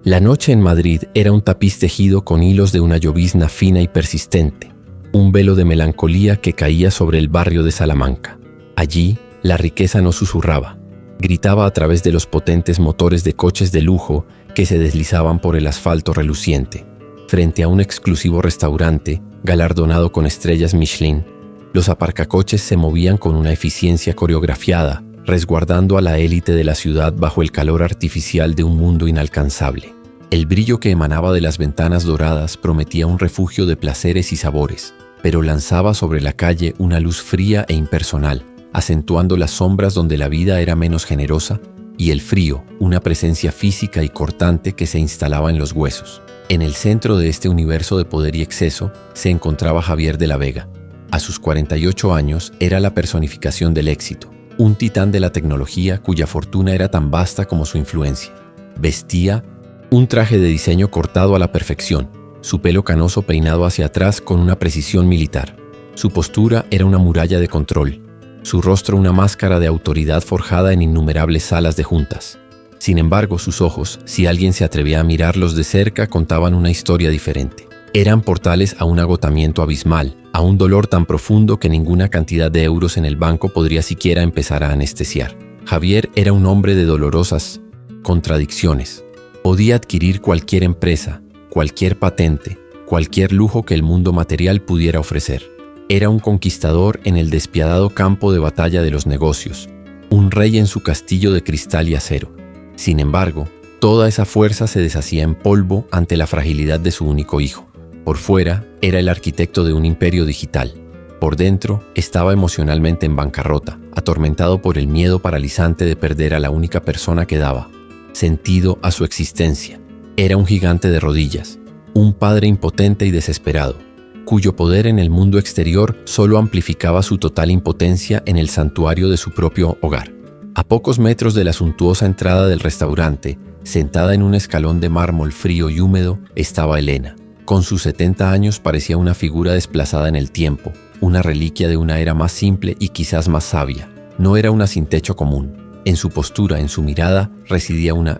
La noche en Madrid era un tapiz tejido con hilos de una llovizna fina y persistente, un velo de melancolía que caía sobre el barrio de Salamanca. Allí, la riqueza no susurraba, gritaba a través de los potentes motores de coches de lujo que se deslizaban por el asfalto reluciente. Frente a un exclusivo restaurante, galardonado con estrellas Michelin, los aparcacoches se movían con una eficiencia coreografiada, resguardando a la élite de la ciudad bajo el calor artificial de un mundo inalcanzable. El brillo que emanaba de las ventanas doradas prometía un refugio de placeres y sabores, pero lanzaba sobre la calle una luz fría e impersonal, acentuando las sombras donde la vida era menos generosa, y el frío, una presencia física y cortante que se instalaba en los huesos. En el centro de este universo de poder y exceso se encontraba Javier de la Vega. A sus 48 años era la personificación del éxito, un titán de la tecnología cuya fortuna era tan vasta como su influencia. Vestía un traje de diseño cortado a la perfección, su pelo canoso peinado hacia atrás con una precisión militar. Su postura era una muralla de control, su rostro una máscara de autoridad forjada en innumerables salas de juntas. Sin embargo, sus ojos, si alguien se atrevía a mirarlos de cerca, contaban una historia diferente. Eran portales a un agotamiento abismal, a un dolor tan profundo que ninguna cantidad de euros en el banco podría siquiera empezar a anestesiar. Javier era un hombre de dolorosas contradicciones. Podía adquirir cualquier empresa, cualquier patente, cualquier lujo que el mundo material pudiera ofrecer. Era un conquistador en el despiadado campo de batalla de los negocios, un rey en su castillo de cristal y acero. Sin embargo, toda esa fuerza se deshacía en polvo ante la fragilidad de su único hijo. Por fuera, era el arquitecto de un imperio digital. Por dentro, estaba emocionalmente en bancarrota, atormentado por el miedo paralizante de perder a la única persona que daba sentido a su existencia. Era un gigante de rodillas, un padre impotente y desesperado, cuyo poder en el mundo exterior solo amplificaba su total impotencia en el santuario de su propio hogar. A pocos metros de la suntuosa entrada del restaurante, sentada en un escalón de mármol frío y húmedo, estaba Elena. Con sus 70 años parecía una figura desplazada en el tiempo, una reliquia de una era más simple y quizás más sabia. No era una sin techo común. En su postura, en su mirada, residía una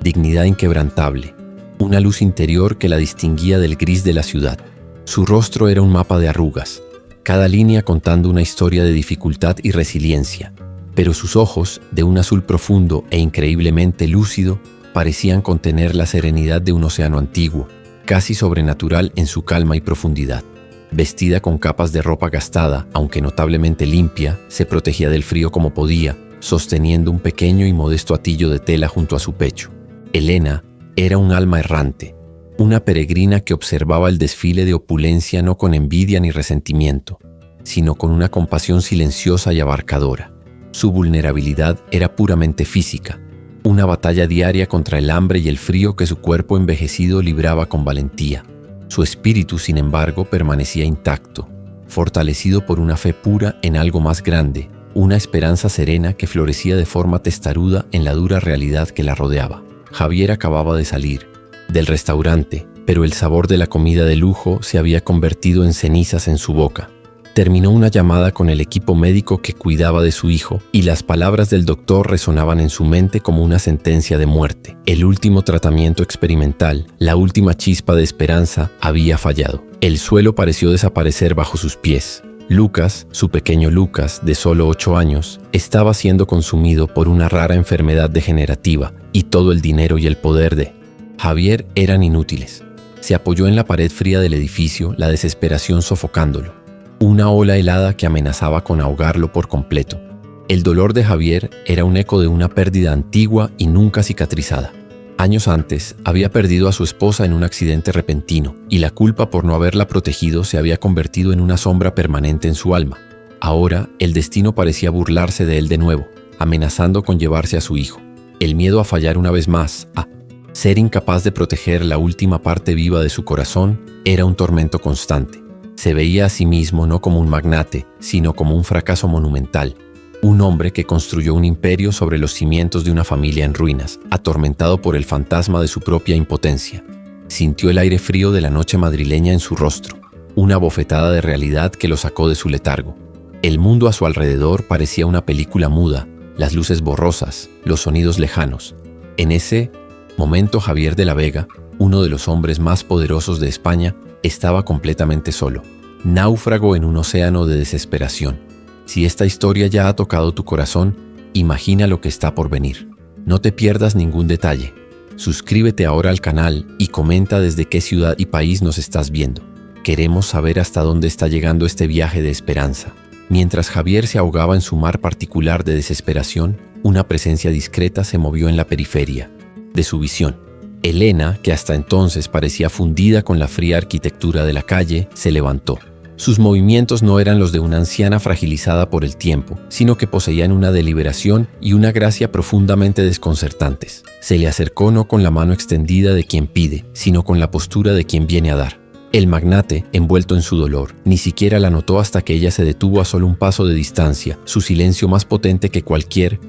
dignidad inquebrantable, una luz interior que la distinguía del gris de la ciudad. Su rostro era un mapa de arrugas, cada línea contando una historia de dificultad y resiliencia, pero sus ojos, de un azul profundo e increíblemente lúcido, parecían contener la serenidad de un océano antiguo, casi sobrenatural en su calma y profundidad. Vestida con capas de ropa gastada, aunque notablemente limpia, se protegía del frío como podía, sosteniendo un pequeño y modesto atillo de tela junto a su pecho. Elena era un alma errante, una peregrina que observaba el desfile de opulencia no con envidia ni resentimiento, sino con una compasión silenciosa y abarcadora. Su vulnerabilidad era puramente física, una batalla diaria contra el hambre y el frío que su cuerpo envejecido libraba con valentía. Su espíritu, sin embargo, permanecía intacto, fortalecido por una fe pura en algo más grande, una esperanza serena que florecía de forma testaruda en la dura realidad que la rodeaba. Javier acababa de salir del restaurante, pero el sabor de la comida de lujo se había convertido en cenizas en su boca. Terminó una llamada con el equipo médico que cuidaba de su hijo y las palabras del doctor resonaban en su mente como una sentencia de muerte. El último tratamiento experimental, la última chispa de esperanza, había fallado. El suelo pareció desaparecer bajo sus pies. Lucas, su pequeño Lucas, de solo 8 años, estaba siendo consumido por una rara enfermedad degenerativa y todo el dinero y el poder de Javier eran inútiles. Se apoyó en la pared fría del edificio, la desesperación sofocándolo. Una ola helada que amenazaba con ahogarlo por completo. El dolor de Javier era un eco de una pérdida antigua y nunca cicatrizada. Años antes, había perdido a su esposa en un accidente repentino, y la culpa por no haberla protegido se había convertido en una sombra permanente en su alma. Ahora, el destino parecía burlarse de él de nuevo, amenazando con llevarse a su hijo. El miedo a fallar una vez más, a ser incapaz de proteger la última parte viva de su corazón, era un tormento constante. Se veía a sí mismo no como un magnate, sino como un fracaso monumental. Un hombre que construyó un imperio sobre los cimientos de una familia en ruinas, atormentado por el fantasma de su propia impotencia. Sintió el aire frío de la noche madrileña en su rostro, una bofetada de realidad que lo sacó de su letargo. El mundo a su alrededor parecía una película muda, las luces borrosas, los sonidos lejanos. En ese Momento Javier de la Vega, uno de los hombres más poderosos de España, estaba completamente solo, náufrago en un océano de desesperación. Si esta historia ya ha tocado tu corazón, imagina lo que está por venir. No te pierdas ningún detalle. Suscríbete ahora al canal y comenta desde qué ciudad y país nos estás viendo. Queremos saber hasta dónde está llegando este viaje de esperanza. Mientras Javier se ahogaba en su mar particular de desesperación, una presencia discreta se movió en la periferia de su visión. Elena, que hasta entonces parecía fundida con la fría arquitectura de la calle, se levantó. Sus movimientos no eran los de una anciana fragilizada por el tiempo, sino que poseían una deliberación y una gracia profundamente desconcertantes. Se le acercó no con la mano extendida de quien pide, sino con la postura de quien viene a dar. El magnate, envuelto en su dolor, ni siquiera la notó hasta que ella se detuvo a solo un paso de distancia, su silencio más potente que cualquier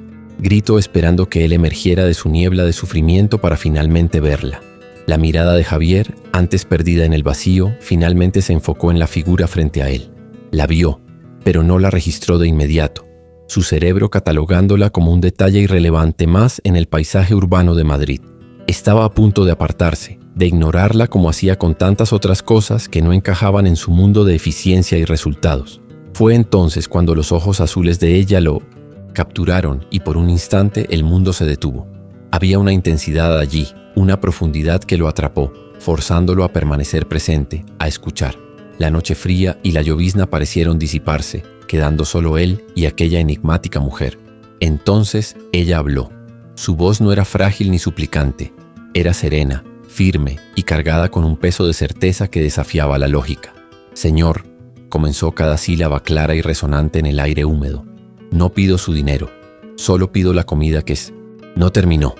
grito, esperando que él emergiera de su niebla de sufrimiento para finalmente verla. La mirada de Javier, antes perdida en el vacío, finalmente se enfocó en la figura frente a él. La vio, pero no la registró de inmediato, su cerebro catalogándola como un detalle irrelevante más en el paisaje urbano de Madrid. Estaba a punto de apartarse, de ignorarla como hacía con tantas otras cosas que no encajaban en su mundo de eficiencia y resultados. Fue entonces cuando los ojos azules de ella lo capturaron y por un instante el mundo se detuvo. Había una intensidad allí, una profundidad que lo atrapó, forzándolo a permanecer presente, a escuchar. La noche fría y la llovizna parecieron disiparse, quedando solo él y aquella enigmática mujer. Entonces ella habló. Su voz no era frágil ni suplicante, era serena, firme y cargada con un peso de certeza que desafiaba la lógica. «Señor», comenzó cada sílaba clara y resonante en el aire húmedo, «no pido su dinero, solo pido la comida que es». No terminó.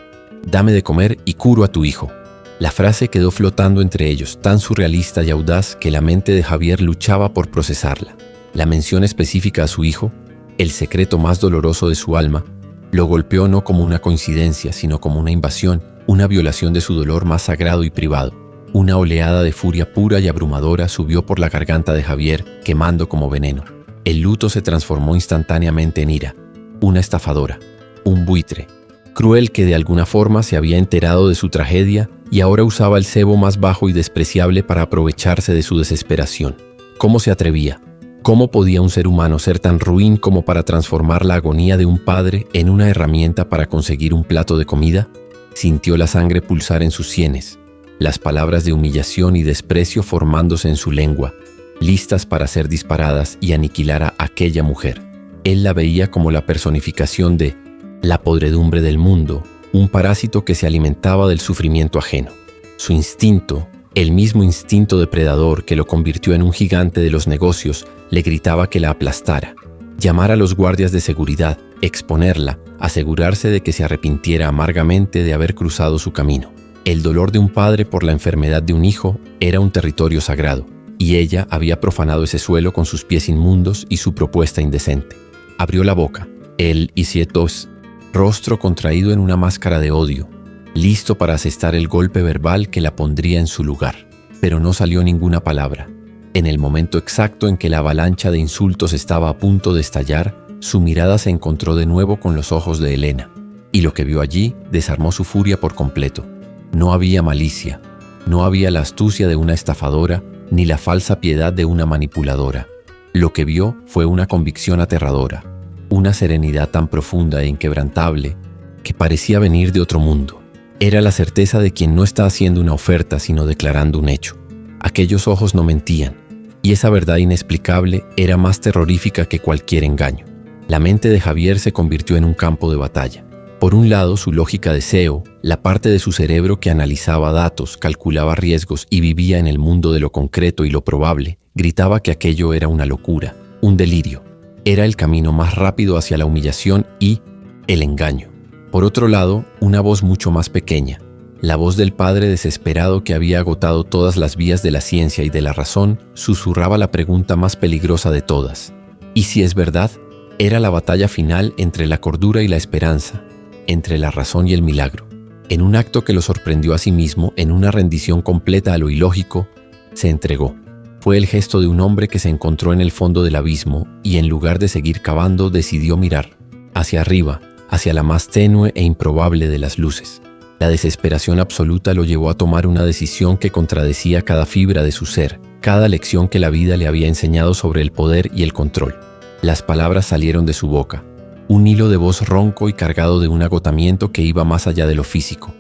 «Dame de comer y curo a tu hijo». La frase quedó flotando entre ellos, tan surrealista y audaz que la mente de Javier luchaba por procesarla. La mención específica a su hijo, el secreto más doloroso de su alma, lo golpeó no como una coincidencia, sino como una invasión, una violación de su dolor más sagrado y privado. Una oleada de furia pura y abrumadora subió por la garganta de Javier, quemando como veneno. El luto se transformó instantáneamente en ira, una estafadora, un buitre, cruel que de alguna forma se había enterado de su tragedia y ahora usaba el cebo más bajo y despreciable para aprovecharse de su desesperación. ¿Cómo se atrevía? ¿Cómo podía un ser humano ser tan ruin como para transformar la agonía de un padre en una herramienta para conseguir un plato de comida? Sintió la sangre pulsar en sus sienes, las palabras de humillación y desprecio formándose en su lengua, listas para ser disparadas y aniquilar a aquella mujer. Él la veía como la personificación de la podredumbre del mundo, un parásito que se alimentaba del sufrimiento ajeno. Su instinto, el mismo instinto depredador que lo convirtió en un gigante de los negocios, le gritaba que la aplastara, llamar a los guardias de seguridad, exponerla, asegurarse de que se arrepintiera amargamente de haber cruzado su camino. El dolor de un padre por la enfermedad de un hijo era un territorio sagrado, y ella había profanado ese suelo con sus pies inmundos y su propuesta indecente. Abrió la boca, él y Sietos, rostro contraído en una máscara de odio, listo para asestar el golpe verbal que la pondría en su lugar. Pero no salió ninguna palabra. En el momento exacto en que la avalancha de insultos estaba a punto de estallar, su mirada se encontró de nuevo con los ojos de Elena, y lo que vio allí desarmó su furia por completo. No había malicia, no había la astucia de una estafadora, ni la falsa piedad de una manipuladora. Lo que vio fue una convicción aterradora, una serenidad tan profunda e inquebrantable que parecía venir de otro mundo. Era la certeza de quien no está haciendo una oferta, sino declarando un hecho. Aquellos ojos no mentían, y esa verdad inexplicable era más terrorífica que cualquier engaño. La mente de Javier se convirtió en un campo de batalla. Por un lado, su lógica de SEO, la parte de su cerebro que analizaba datos, calculaba riesgos y vivía en el mundo de lo concreto y lo probable, gritaba que aquello era una locura, un delirio. Era el camino más rápido hacia la humillación y el engaño. Por otro lado, una voz mucho más pequeña, la voz del padre desesperado que había agotado todas las vías de la ciencia y de la razón, susurraba la pregunta más peligrosa de todas. ¿Y si es verdad? Era la batalla final entre la cordura y la esperanza, entre la razón y el milagro. En un acto que lo sorprendió a sí mismo, en una rendición completa a lo ilógico, se entregó. Fue el gesto de un hombre que se encontró en el fondo del abismo y en lugar de seguir cavando decidió mirar hacia arriba, hacia la más tenue e improbable de las luces. La desesperación absoluta lo llevó a tomar una decisión que contradecía cada fibra de su ser, cada lección que la vida le había enseñado sobre el poder y el control. Las palabras salieron de su boca, un hilo de voz ronco y cargado de un agotamiento que iba más allá de lo físico.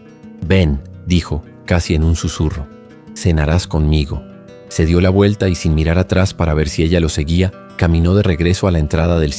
«Ven», dijo, casi en un susurro, «cenarás conmigo». Se dio la vuelta y sin mirar atrás para ver si ella lo seguía, caminó de regreso a la entrada del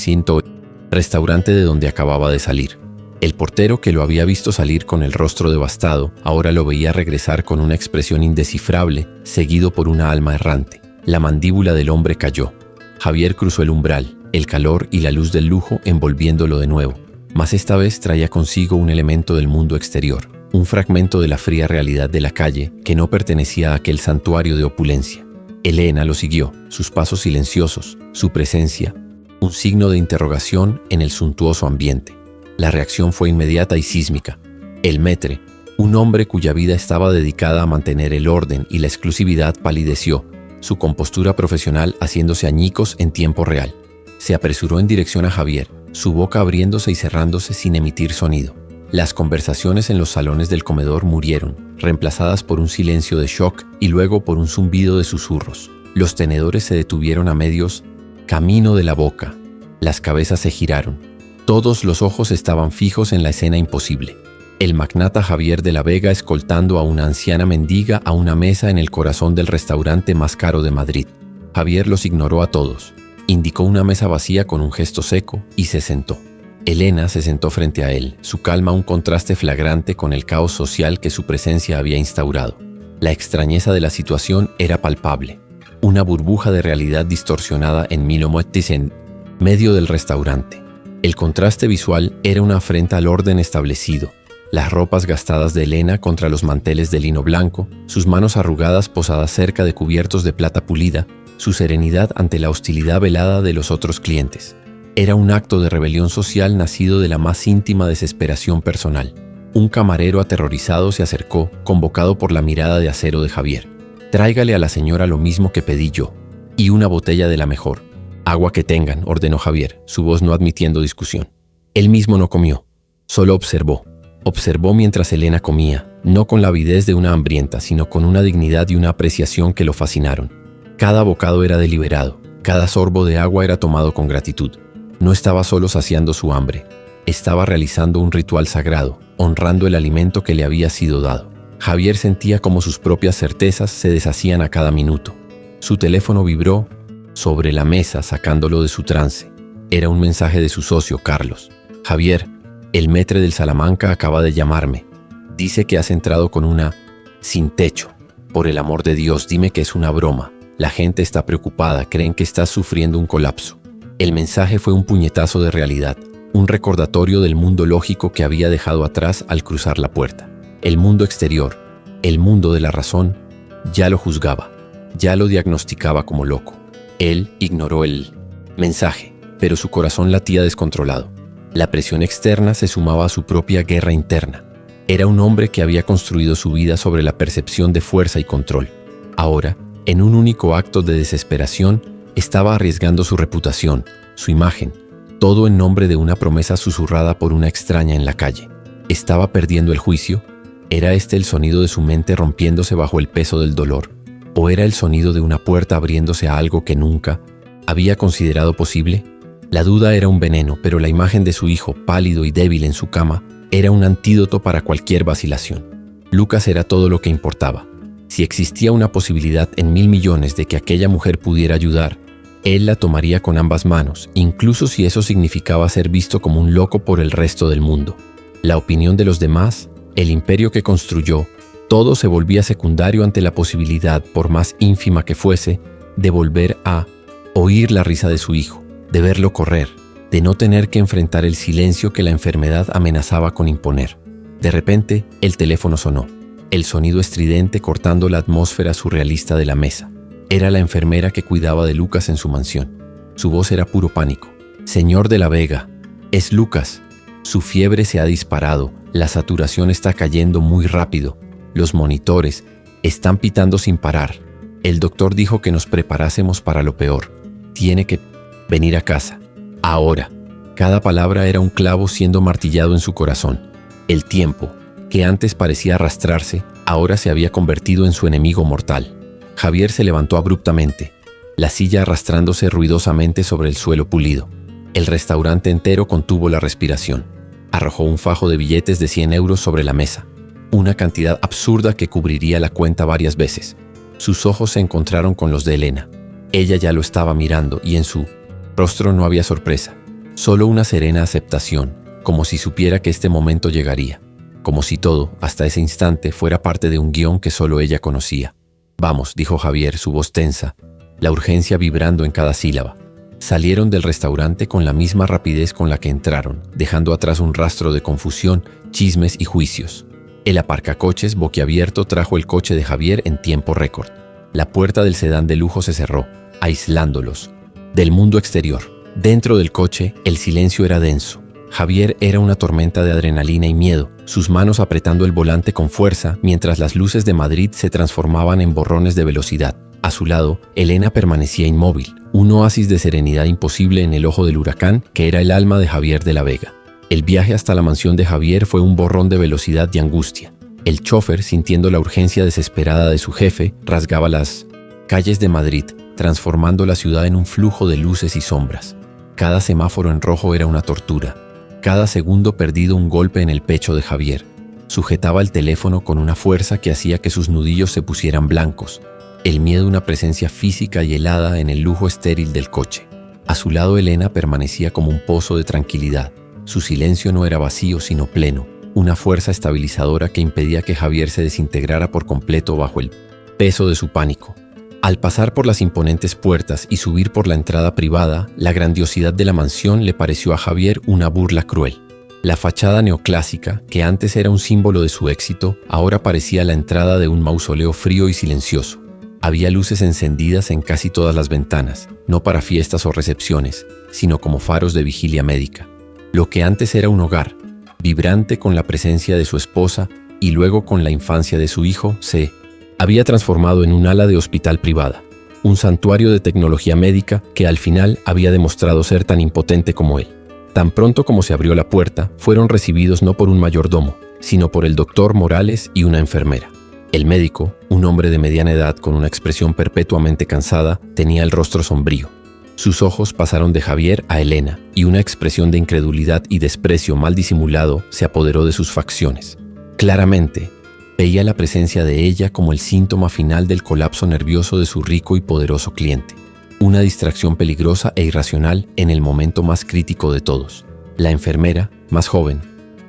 restaurante de donde acababa de salir. El portero, que lo había visto salir con el rostro devastado, ahora lo veía regresar con una expresión indescifrable, seguido por una alma errante. La mandíbula del hombre cayó. Javier cruzó el umbral, el calor y la luz del lujo envolviéndolo de nuevo, mas esta vez traía consigo un elemento del mundo exterior, un fragmento de la fría realidad de la calle que no pertenecía a aquel santuario de opulencia. Elena lo siguió, sus pasos silenciosos, su presencia, un signo de interrogación en el suntuoso ambiente. La reacción fue inmediata y sísmica. El maître, un hombre cuya vida estaba dedicada a mantener el orden y la exclusividad, palideció, su compostura profesional haciéndose añicos en tiempo real. Se apresuró en dirección a Javier, su boca abriéndose y cerrándose sin emitir sonido. Las conversaciones en los salones del comedor murieron, reemplazadas por un silencio de shock y luego por un zumbido de susurros. Los tenedores se detuvieron a medios camino de la boca. Las cabezas se giraron. Todos los ojos estaban fijos en la escena imposible. El magnata Javier de la Vega escoltando a una anciana mendiga a una mesa en el corazón del restaurante más caro de Madrid. Javier los ignoró a todos. Indicó una mesa vacía con un gesto seco y se sentó. Elena se sentó frente a él, su calma un contraste flagrante con el caos social que su presencia había instaurado. La extrañeza de la situación era palpable. Una burbuja de realidad distorsionada en medio del restaurante. El contraste visual era una afrenta al orden establecido. Las ropas gastadas de Elena contra los manteles de lino blanco, sus manos arrugadas posadas cerca de cubiertos de plata pulida, su serenidad ante la hostilidad velada de los otros clientes. Era un acto de rebelión social nacido de la más íntima desesperación personal. Un camarero aterrorizado se acercó, convocado por la mirada de acero de Javier. «Tráigale a la señora lo mismo que pedí yo, y una botella de la mejor». «Agua que tengan», ordenó Javier, su voz no admitiendo discusión. Él mismo no comió, solo observó. Observó mientras Elena comía, no con la avidez de una hambrienta, sino con una dignidad y una apreciación que lo fascinaron. Cada bocado era deliberado, cada sorbo de agua era tomado con gratitud. No estaba solo saciando su hambre, estaba realizando un ritual sagrado, honrando el alimento que le había sido dado. Javier sentía como sus propias certezas se deshacían a cada minuto. Su teléfono vibró sobre la mesa, sacándolo de su trance. Era un mensaje de su socio, Carlos. «Javier, el maître del Salamanca acaba de llamarme. Dice que has entrado con una sin techo. Por el amor de Dios, dime que es una broma. La gente está preocupada, creen que estás sufriendo un colapso». El mensaje fue un puñetazo de realidad, un recordatorio del mundo lógico que había dejado atrás al cruzar la puerta. El mundo exterior, el mundo de la razón, ya lo juzgaba, ya lo diagnosticaba como loco. Él ignoró el mensaje, pero su corazón latía descontrolado. La presión externa se sumaba a su propia guerra interna. Era un hombre que había construido su vida sobre la percepción de fuerza y control. Ahora, en un único acto de desesperación, estaba arriesgando su reputación, su imagen, todo en nombre de una promesa susurrada por una extraña en la calle. ¿Estaba perdiendo el juicio? ¿Era este el sonido de su mente rompiéndose bajo el peso del dolor? ¿O era el sonido de una puerta abriéndose a algo que nunca había considerado posible? La duda era un veneno, pero la imagen de su hijo, pálido y débil en su cama, era un antídoto para cualquier vacilación. Lucas era todo lo que importaba. Si existía una posibilidad en 1.000 millones de que aquella mujer pudiera ayudar, él la tomaría con ambas manos, incluso si eso significaba ser visto como un loco por el resto del mundo. La opinión de los demás, el imperio que construyó, todo se volvía secundario ante la posibilidad, por más ínfima que fuese, de volver a oír la risa de su hijo, de verlo correr, de no tener que enfrentar el silencio que la enfermedad amenazaba con imponer. De repente, el teléfono sonó, el sonido estridente cortando la atmósfera surrealista de la mesa. Era la enfermera que cuidaba de Lucas en su mansión. Su voz era puro pánico. «Señor de la Vega, es Lucas. Su fiebre se ha disparado, la saturación está cayendo muy rápido. Los monitores están pitando sin parar. El doctor dijo que nos preparásemos para lo peor. Tiene que venir a casa. Ahora». Cada palabra era un clavo siendo martillado en su corazón. El tiempo, que antes parecía arrastrarse, ahora se había convertido en su enemigo mortal. Javier se levantó abruptamente, la silla arrastrándose ruidosamente sobre el suelo pulido. El restaurante entero contuvo la respiración. Arrojó un fajo de billetes de 100 euros sobre la mesa, una cantidad absurda que cubriría la cuenta varias veces. Sus ojos se encontraron con los de Elena. Ella ya lo estaba mirando y en su rostro no había sorpresa, solo una serena aceptación, como si supiera que este momento llegaría, como si todo, hasta ese instante, fuera parte de un guión que solo ella conocía. «Vamos», dijo Javier, su voz tensa, la urgencia vibrando en cada sílaba. Salieron del restaurante con la misma rapidez con la que entraron, dejando atrás un rastro de confusión, chismes y juicios. El aparcacoches boquiabierto trajo el coche de Javier en tiempo récord. La puerta del sedán de lujo se cerró, aislándolos del mundo exterior. Dentro del coche, el silencio era denso. Javier era una tormenta de adrenalina y miedo, sus manos apretando el volante con fuerza mientras las luces de Madrid se transformaban en borrones de velocidad. A su lado, Elena permanecía inmóvil, un oasis de serenidad imposible en el ojo del huracán que era el alma de Javier de la Vega. El viaje hasta la mansión de Javier fue un borrón de velocidad y angustia. El chofer, sintiendo la urgencia desesperada de su jefe, rasgaba las calles de Madrid, transformando la ciudad en un flujo de luces y sombras. Cada semáforo en rojo era una tortura. Cada segundo perdido un golpe en el pecho de Javier. Sujetaba el teléfono con una fuerza que hacía que sus nudillos se pusieran blancos. El miedo, una presencia física y helada en el lujo estéril del coche. A su lado Elena permanecía como un pozo de tranquilidad. Su silencio no era vacío sino pleno, una fuerza estabilizadora que impedía que Javier se desintegrara por completo bajo el peso de su pánico. Al pasar por las imponentes puertas y subir por la entrada privada, la grandiosidad de la mansión le pareció a Javier una burla cruel. La fachada neoclásica, que antes era un símbolo de su éxito, ahora parecía la entrada de un mausoleo frío y silencioso. Había luces encendidas en casi todas las ventanas, no para fiestas o recepciones, sino como faros de vigilia médica. Lo que antes era un hogar, vibrante con la presencia de su esposa y luego con la infancia de su hijo, se había transformado en un ala de hospital privada, un santuario de tecnología médica que al final había demostrado ser tan impotente como él. Tan pronto como se abrió la puerta, fueron recibidos no por un mayordomo, sino por el doctor Morales y una enfermera. El médico, un hombre de mediana edad con una expresión perpetuamente cansada, tenía el rostro sombrío. Sus ojos pasaron de Javier a Elena y una expresión de incredulidad y desprecio mal disimulado se apoderó de sus facciones. Claramente, veía la presencia de ella como el síntoma final del colapso nervioso de su rico y poderoso cliente. Una distracción peligrosa e irracional en el momento más crítico de todos. La enfermera, más joven,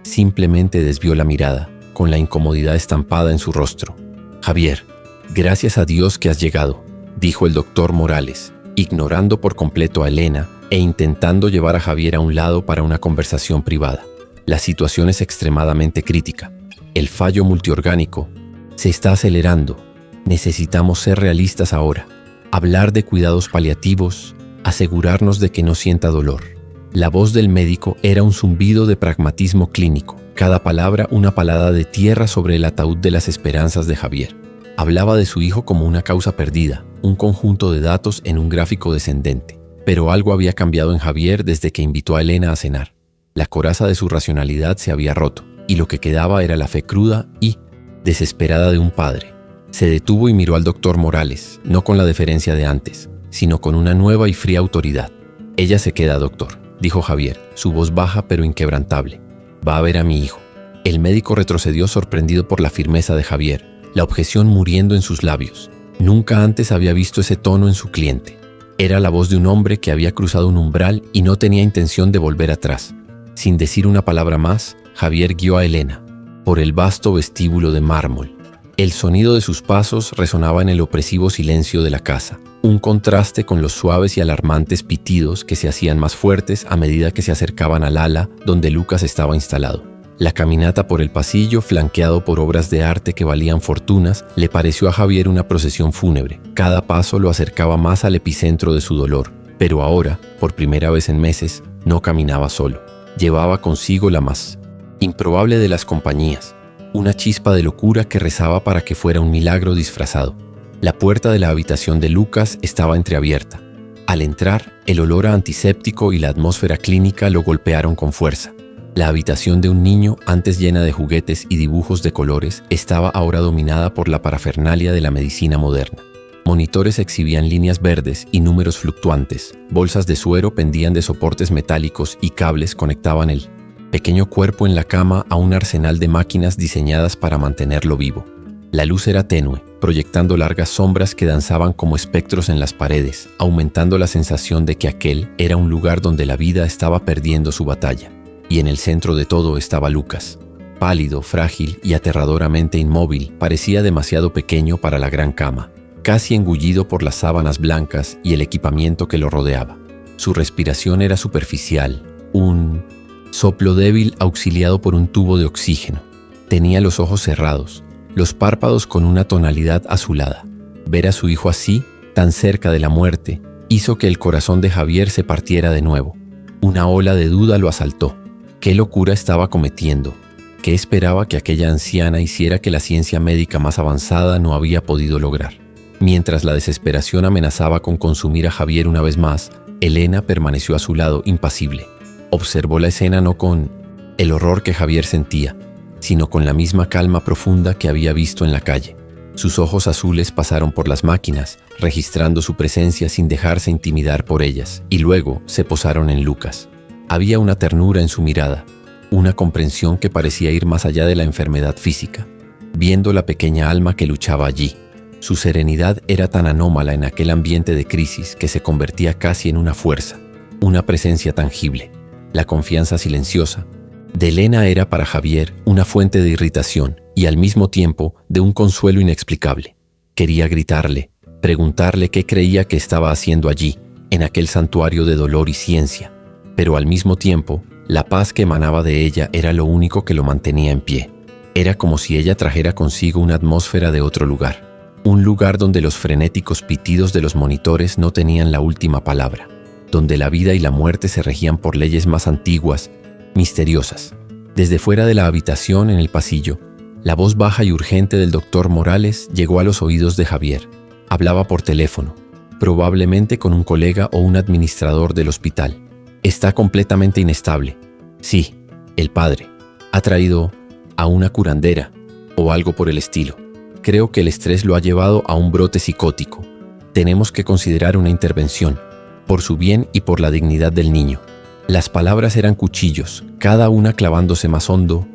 simplemente desvió la mirada, con la incomodidad estampada en su rostro. «Javier, gracias a Dios que has llegado», dijo el doctor Morales, ignorando por completo a Elena e intentando llevar a Javier a un lado para una conversación privada. La situación es extremadamente crítica. El fallo multiorgánico se está acelerando. Necesitamos ser realistas ahora. Hablar de cuidados paliativos, asegurarnos de que no sienta dolor. La voz del médico era un zumbido de pragmatismo clínico. Cada palabra una palada de tierra sobre el ataúd de las esperanzas de Javier. Hablaba de su hijo como una causa perdida, un conjunto de datos en un gráfico descendente. Pero algo había cambiado en Javier desde que invitó a Elena a cenar. La coraza de su racionalidad se había roto, y lo que quedaba era la fe cruda y desesperada de un padre. Se detuvo y miró al doctor Morales, no con la deferencia de antes, sino con una nueva y fría autoridad. «Ella se queda, doctor», dijo Javier, su voz baja pero inquebrantable. «Va a ver a mi hijo». El médico retrocedió sorprendido por la firmeza de Javier, la objeción muriendo en sus labios. Nunca antes había visto ese tono en su cliente. Era la voz de un hombre que había cruzado un umbral y no tenía intención de volver atrás. Sin decir una palabra más, Javier guió a Elena por el vasto vestíbulo de mármol. El sonido de sus pasos resonaba en el opresivo silencio de la casa, un contraste con los suaves y alarmantes pitidos que se hacían más fuertes a medida que se acercaban al ala donde Lucas estaba instalado. La caminata por el pasillo, flanqueado por obras de arte que valían fortunas, le pareció a Javier una procesión fúnebre. Cada paso lo acercaba más al epicentro de su dolor, pero ahora, por primera vez en meses, no caminaba solo. Llevaba consigo la más improbable de las compañías, una chispa de locura que rezaba para que fuera un milagro disfrazado. La puerta de la habitación de Lucas estaba entreabierta. Al entrar, el olor a antiséptico y la atmósfera clínica lo golpearon con fuerza. La habitación de un niño, antes llena de juguetes y dibujos de colores, estaba ahora dominada por la parafernalia de la medicina moderna. Monitores exhibían líneas verdes y números fluctuantes, bolsas de suero pendían de soportes metálicos y cables conectaban el pequeño cuerpo en la cama a un arsenal de máquinas diseñadas para mantenerlo vivo. La luz era tenue, proyectando largas sombras que danzaban como espectros en las paredes, aumentando la sensación de que aquel era un lugar donde la vida estaba perdiendo su batalla. Y en el centro de todo estaba Lucas. Pálido, frágil y aterradoramente inmóvil, parecía demasiado pequeño para la gran cama, casi engullido por las sábanas blancas y el equipamiento que lo rodeaba. Su respiración era superficial, un soplo débil auxiliado por un tubo de oxígeno. Tenía los ojos cerrados, los párpados con una tonalidad azulada. Ver a su hijo así, tan cerca de la muerte, hizo que el corazón de Javier se partiera de nuevo. Una ola de duda lo asaltó. ¿Qué locura estaba cometiendo? ¿Qué esperaba que aquella anciana hiciera que la ciencia médica más avanzada no había podido lograr? Mientras la desesperación amenazaba con consumir a Javier una vez más, Elena permaneció a su lado, impasible. Observó la escena no con el horror que Javier sentía, sino con la misma calma profunda que había visto en la calle. Sus ojos azules pasaron por las máquinas, registrando su presencia sin dejarse intimidar por ellas, y luego se posaron en Lucas. Había una ternura en su mirada, una comprensión que parecía ir más allá de la enfermedad física, viendo la pequeña alma que luchaba allí. Su serenidad era tan anómala en aquel ambiente de crisis que se convertía casi en una fuerza, una presencia tangible. La confianza silenciosa de Elena era para Javier una fuente de irritación y al mismo tiempo de un consuelo inexplicable. Quería gritarle, preguntarle qué creía que estaba haciendo allí, en aquel santuario de dolor y ciencia, pero al mismo tiempo, la paz que emanaba de ella era lo único que lo mantenía en pie. Era como si ella trajera consigo una atmósfera de otro lugar, un lugar donde los frenéticos pitidos de los monitores no tenían la última palabra, donde la vida y la muerte se regían por leyes más antiguas, misteriosas. Desde fuera de la habitación, en el pasillo, la voz baja y urgente del doctor Morales llegó a los oídos de Javier. Hablaba por teléfono, probablemente con un colega o un administrador del hospital. Está completamente inestable. Sí, el padre. Ha traído a una curandera o algo por el estilo. Creo que el estrés lo ha llevado a un brote psicótico. Tenemos que considerar una intervención, por su bien y por la dignidad del niño. Las palabras eran cuchillos, cada una clavándose más hondo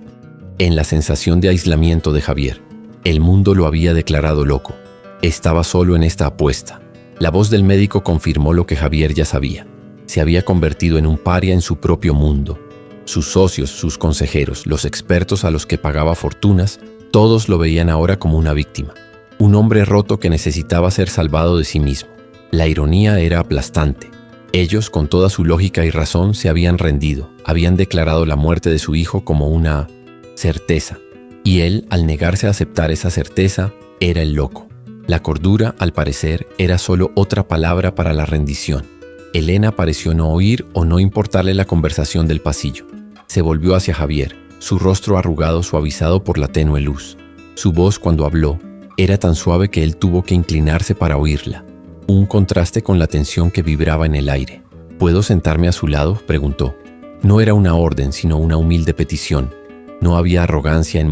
en la sensación de aislamiento de Javier. El mundo lo había declarado loco. Estaba solo en esta apuesta. La voz del médico confirmó lo que Javier ya sabía. Se había convertido en un paria en su propio mundo. Sus socios, sus consejeros, los expertos a los que pagaba fortunas, todos lo veían ahora como una víctima. Un hombre roto que necesitaba ser salvado de sí mismo. La ironía era aplastante. Ellos, con toda su lógica y razón, se habían rendido. Habían declarado la muerte de su hijo como una certeza. Y él, al negarse a aceptar esa certeza, era el loco. La cordura, al parecer, era solo otra palabra para la rendición. Elena pareció no oír o no importarle la conversación del pasillo. Se volvió hacia Javier, su rostro arrugado suavizado por la tenue luz. Su voz, cuando habló, era tan suave que él tuvo que inclinarse para oírla. Un contraste con la tensión que vibraba en el aire. ¿Puedo sentarme a su lado?, preguntó. No era una orden, sino una humilde petición. No había arrogancia en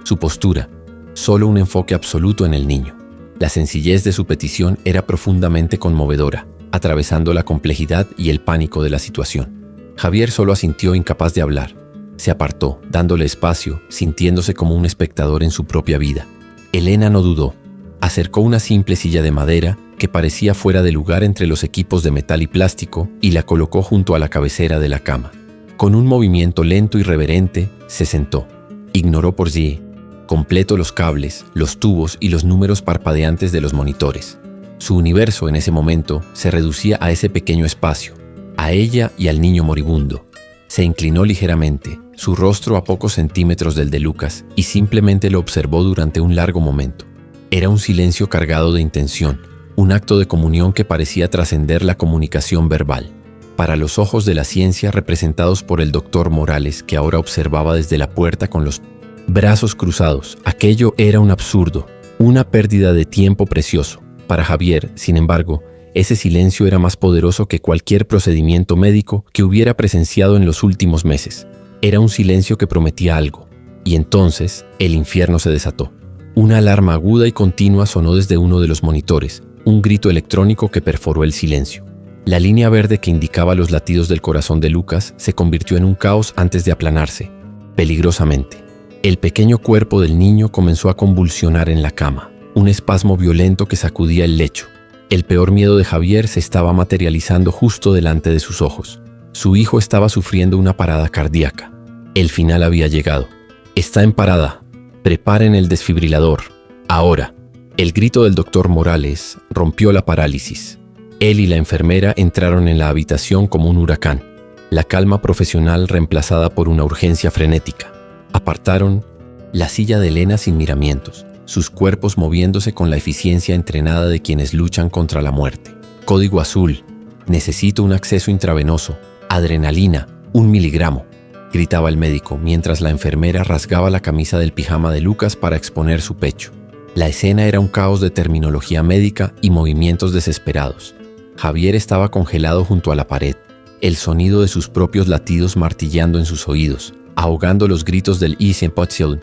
su postura, solo un enfoque absoluto en el niño. La sencillez de su petición era profundamente conmovedora, atravesando la complejidad y el pánico de la situación. Javier solo asintió, incapaz de hablar. Se apartó, dándole espacio, sintiéndose como un espectador en su propia vida. Elena no dudó. Acercó una simple silla de madera que parecía fuera de lugar entre los equipos de metal y plástico y la colocó junto a la cabecera de la cama. Con un movimiento lento y reverente, se sentó. Ignoró por sí completo los cables, los tubos y los números parpadeantes de los monitores. Su universo en ese momento se reducía a ese pequeño espacio, a ella y al niño moribundo. Se inclinó ligeramente, su rostro a pocos centímetros del de Lucas, y simplemente lo observó durante un largo momento. Era un silencio cargado de intención, un acto de comunión que parecía trascender la comunicación verbal. Para los ojos de la ciencia representados por el doctor Morales, que ahora observaba desde la puerta con los brazos cruzados, aquello era un absurdo, una pérdida de tiempo precioso. Para Javier, sin embargo, Ese silencio era más poderoso que cualquier procedimiento médico que hubiera presenciado en los últimos meses. Era un silencio que prometía algo. Y entonces, el infierno se desató. Una alarma aguda y continua sonó desde uno de los monitores, un grito electrónico que perforó el silencio. La línea verde que indicaba los latidos del corazón de Lucas se convirtió en un caos antes de aplanarse, peligrosamente. El pequeño cuerpo del niño comenzó a convulsionar en la cama, un espasmo violento que sacudía el lecho. El peor miedo de Javier se estaba materializando justo delante de sus ojos. Su hijo estaba sufriendo una parada cardíaca. El final había llegado. «Está en parada. Preparen el desfibrilador. Ahora». El grito del doctor Morales rompió la parálisis. Él y la enfermera entraron en la habitación como un huracán. La calma profesional reemplazada por una urgencia frenética. Apartaron la silla de Elena sin miramientos, sus cuerpos moviéndose con la eficiencia entrenada de quienes luchan contra la muerte. Código azul. Necesito un acceso intravenoso. Adrenalina. 1 miligramo. Gritaba el médico mientras la enfermera rasgaba la camisa del pijama de Lucas para exponer su pecho. La escena era un caos de terminología médica y movimientos desesperados. Javier estaba congelado junto a la pared, el sonido de sus propios latidos martillando en sus oídos, ahogando los gritos del Isenpotzion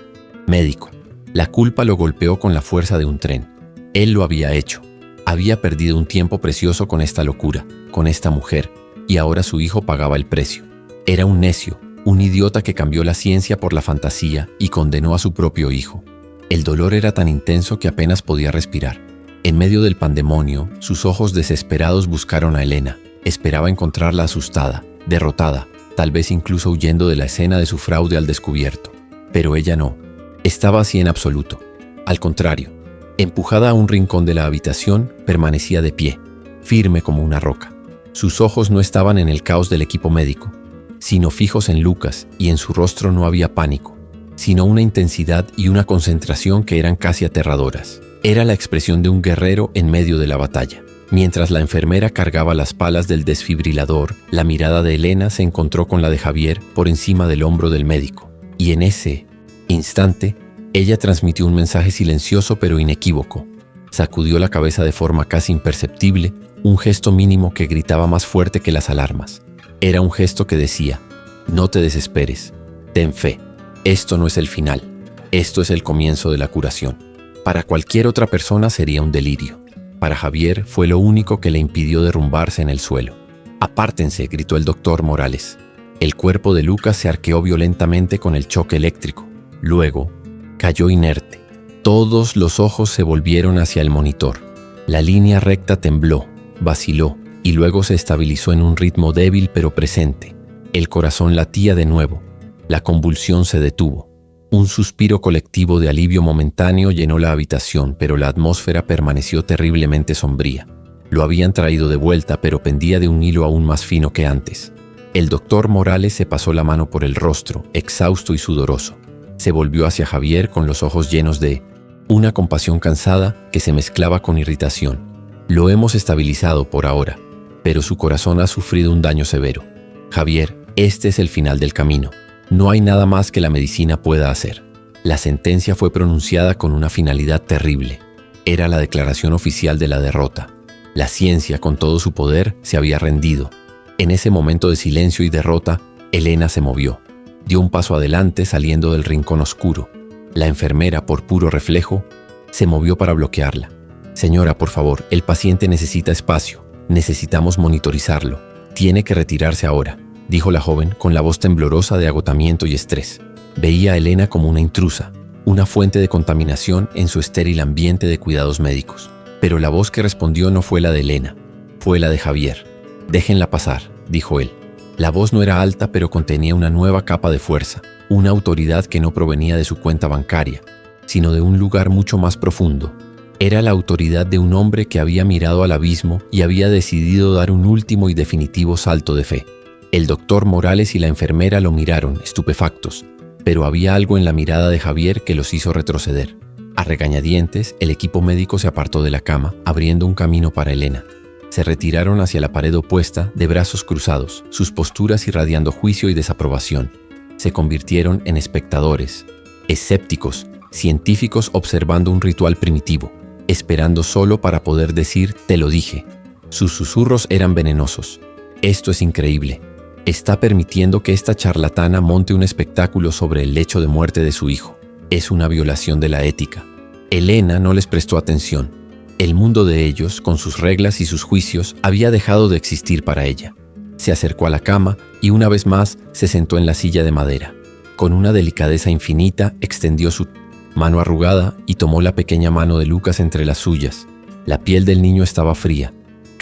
médico. La culpa lo golpeó con la fuerza de un tren. Él lo había hecho. Había perdido un tiempo precioso con esta locura, con esta mujer, y ahora su hijo pagaba el precio. Era un necio, un idiota que cambió la ciencia por la fantasía y condenó a su propio hijo. El dolor era tan intenso que apenas podía respirar. En medio del pandemonio, sus ojos desesperados buscaron a Elena. Esperaba encontrarla asustada, derrotada, tal vez incluso huyendo de la escena de su fraude al descubierto. Pero ella no. Estaba así en absoluto. Al contrario, empujada a un rincón de la habitación, permanecía de pie, firme como una roca. Sus ojos no estaban en el caos del equipo médico, sino fijos en Lucas, y en su rostro no había pánico, sino una intensidad y una concentración que eran casi aterradoras. Era la expresión de un guerrero en medio de la batalla. Mientras la enfermera cargaba las palas del desfibrilador, la mirada de Elena se encontró con la de Javier por encima del hombro del médico. Y en ese instante, ella transmitió un mensaje silencioso pero inequívoco. Sacudió la cabeza de forma casi imperceptible, un gesto mínimo que gritaba más fuerte que las alarmas. Era un gesto que decía: no te desesperes, ten fe, esto no es el final, esto es el comienzo de la curación. Para cualquier otra persona sería un delirio. Para Javier fue lo único que le impidió derrumbarse en el suelo. «Apártense», gritó el doctor Morales. El cuerpo de Lucas se arqueó violentamente con el choque eléctrico. Luego, cayó inerte. Todos los ojos se volvieron hacia el monitor. La línea recta tembló, vaciló y luego se estabilizó en un ritmo débil pero presente. El corazón latía de nuevo. La convulsión se detuvo. Un suspiro colectivo de alivio momentáneo llenó la habitación, pero la atmósfera permaneció terriblemente sombría. Lo habían traído de vuelta, pero pendía de un hilo aún más fino que antes. El doctor Morales se pasó la mano por el rostro, exhausto y sudoroso. Se volvió hacia Javier con los ojos llenos de una compasión cansada que se mezclaba con irritación. «Lo hemos estabilizado por ahora, pero su corazón ha sufrido un daño severo. Javier, este es el final del camino. No hay nada más que la medicina pueda hacer». La sentencia fue pronunciada con una finalidad terrible. Era la declaración oficial de la derrota. La ciencia, con todo su poder, se había rendido. En ese momento de silencio y derrota, Elena se movió. Dio un paso adelante saliendo del rincón oscuro. La enfermera, por puro reflejo, se movió para bloquearla. «Señora, por favor, el paciente necesita espacio. Necesitamos monitorizarlo. Tiene que retirarse ahora», dijo la joven con la voz temblorosa de agotamiento y estrés. Veía a Elena como una intrusa, una fuente de contaminación en su estéril ambiente de cuidados médicos. Pero la voz que respondió no fue la de Elena, fue la de Javier. «Déjenla pasar», dijo él. La voz no era alta, pero contenía una nueva capa de fuerza, una autoridad que no provenía de su cuenta bancaria, sino de un lugar mucho más profundo. Era la autoridad de un hombre que había mirado al abismo y había decidido dar un último y definitivo salto de fe. El doctor Morales y la enfermera lo miraron, estupefactos, pero había algo en la mirada de Javier que los hizo retroceder. A regañadientes, el equipo médico se apartó de la cama, abriendo un camino para Elena. Se retiraron hacia la pared opuesta, de brazos cruzados, sus posturas irradiando juicio y desaprobación. Se convirtieron en espectadores, escépticos, científicos observando un ritual primitivo, esperando solo para poder decir «te lo dije». Sus susurros eran venenosos. Esto es increíble. Está permitiendo que esta charlatana monte un espectáculo sobre el lecho de muerte de su hijo. Es una violación de la ética. Elena no les prestó atención. El mundo de ellos, con sus reglas y sus juicios, había dejado de existir para ella. Se acercó a la cama y una vez más se sentó en la silla de madera. Con una delicadeza infinita, extendió su mano arrugada y tomó la pequeña mano de Lucas entre las suyas. La piel del niño estaba fría,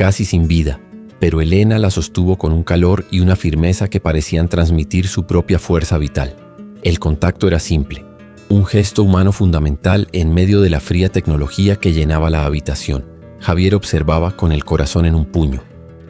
casi sin vida, pero Elena la sostuvo con un calor y una firmeza que parecían transmitir su propia fuerza vital. El contacto era simple, un gesto humano fundamental en medio de la fría tecnología que llenaba la habitación. Javier observaba con el corazón en un puño.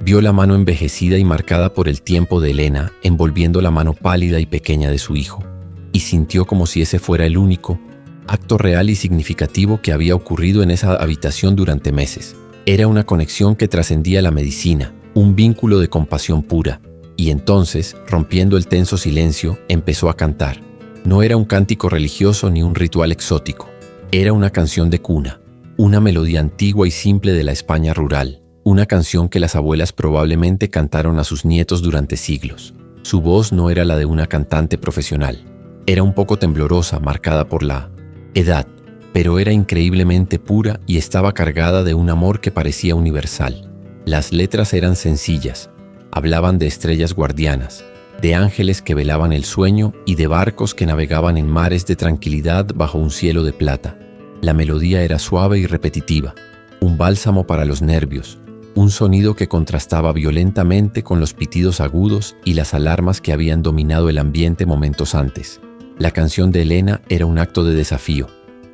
Vio la mano envejecida y marcada por el tiempo de Elena, envolviendo la mano pálida y pequeña de su hijo, y sintió como si ese fuera el único acto real y significativo que había ocurrido en esa habitación durante meses. Era una conexión que trascendía la medicina, un vínculo de compasión pura, y entonces, rompiendo el tenso silencio, empezó a cantar. No era un cántico religioso ni un ritual exótico, era una canción de cuna, una melodía antigua y simple de la España rural. Una canción que las abuelas probablemente cantaron a sus nietos durante siglos. Su voz no era la de una cantante profesional. Era un poco temblorosa, marcada por la edad, pero era increíblemente pura y estaba cargada de un amor que parecía universal. Las letras eran sencillas. Hablaban de estrellas guardianas, de ángeles que velaban el sueño y de barcos que navegaban en mares de tranquilidad bajo un cielo de plata. La melodía era suave y repetitiva, un bálsamo para los nervios. Un sonido que contrastaba violentamente con los pitidos agudos y las alarmas que habían dominado el ambiente momentos antes. La canción de Elena era un acto de desafío,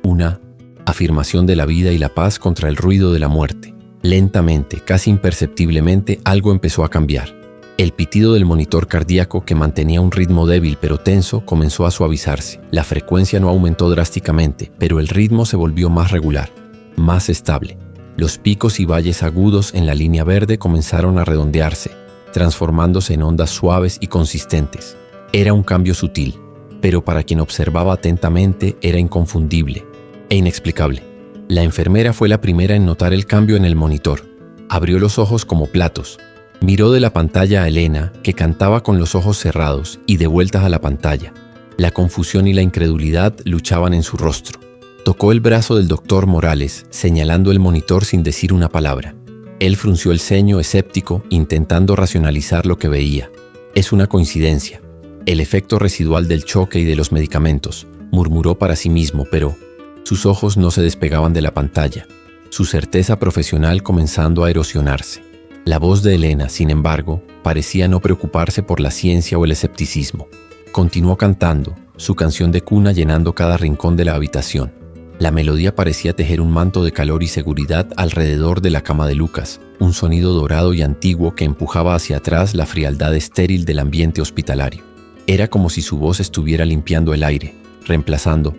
una afirmación de la vida y la paz contra el ruido de la muerte. Lentamente, casi imperceptiblemente, algo empezó a cambiar. El pitido del monitor cardíaco, que mantenía un ritmo débil pero tenso, comenzó a suavizarse. La frecuencia no aumentó drásticamente, pero el ritmo se volvió más regular, más estable. Los picos y valles agudos en la línea verde comenzaron a redondearse, transformándose en ondas suaves y consistentes. Era un cambio sutil, pero para quien observaba atentamente era inconfundible e inexplicable. La enfermera fue la primera en notar el cambio en el monitor. Abrió los ojos como platos. Miró de la pantalla a Elena, que cantaba con los ojos cerrados y de vueltas a la pantalla. La confusión y la incredulidad luchaban en su rostro. Tocó el brazo del doctor Morales, señalando el monitor sin decir una palabra. Él frunció el ceño escéptico, intentando racionalizar lo que veía. Es una coincidencia. El efecto residual del choque y de los medicamentos, murmuró para sí mismo, pero sus ojos no se despegaban de la pantalla, su certeza profesional comenzando a erosionarse. La voz de Elena, sin embargo, parecía no preocuparse por la ciencia o el escepticismo. Continuó cantando, su canción de cuna llenando cada rincón de la habitación. La melodía parecía tejer un manto de calor y seguridad alrededor de la cama de Lucas, un sonido dorado y antiguo que empujaba hacia atrás la frialdad estéril del ambiente hospitalario. Era como si su voz estuviera limpiando el aire, reemplazando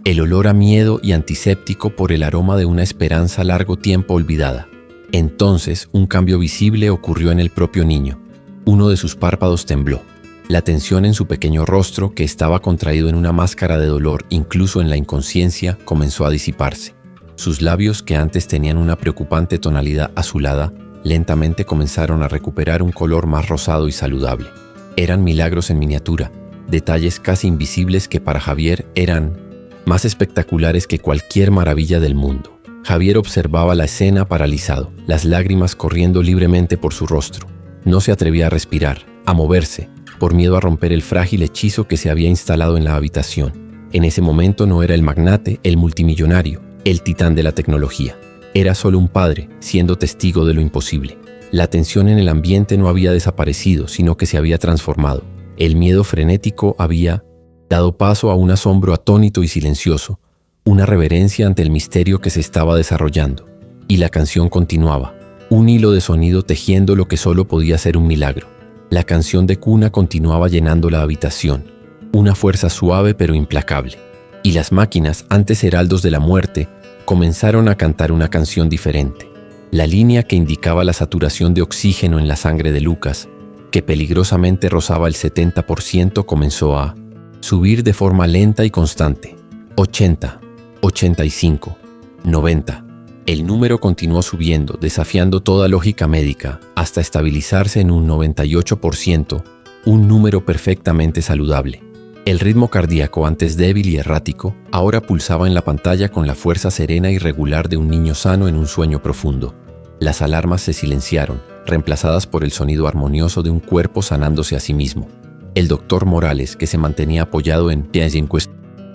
el olor a miedo y antiséptico por el aroma de una esperanza largo tiempo olvidada. Entonces, un cambio visible ocurrió en el propio niño. Uno de sus párpados tembló. La tensión en su pequeño rostro, que estaba contraído en una máscara de dolor incluso en la inconsciencia, comenzó a disiparse. Sus labios, que antes tenían una preocupante tonalidad azulada, lentamente comenzaron a recuperar un color más rosado y saludable. Eran milagros en miniatura, detalles casi invisibles que para Javier eran más espectaculares que cualquier maravilla del mundo. Javier observaba la escena paralizado, las lágrimas corriendo libremente por su rostro. No se atrevía a respirar, a moverse, por miedo a romper el frágil hechizo que se había instalado en la habitación. En ese momento no era el magnate, el multimillonario, el titán de la tecnología. Era solo un padre, siendo testigo de lo imposible. La tensión en el ambiente no había desaparecido, sino que se había transformado. El miedo frenético había dado paso a un asombro atónito y silencioso, una reverencia ante el misterio que se estaba desarrollando. Y la canción continuaba, un hilo de sonido tejiendo lo que solo podía ser un milagro. La canción de cuna continuaba llenando la habitación, una fuerza suave pero implacable. Y las máquinas, antes heraldos de la muerte, comenzaron a cantar una canción diferente. La línea que indicaba la saturación de oxígeno en la sangre de Lucas, que peligrosamente rozaba el 70%, comenzó a subir de forma lenta y constante. 80, 85, 90. El número continuó subiendo, desafiando toda lógica médica, hasta estabilizarse en un 98%, un número perfectamente saludable. El ritmo cardíaco, antes débil y errático, ahora pulsaba en la pantalla con la fuerza serena y regular de un niño sano en un sueño profundo. Las alarmas se silenciaron, reemplazadas por el sonido armonioso de un cuerpo sanándose a sí mismo. El doctor Morales, que se mantenía apoyado en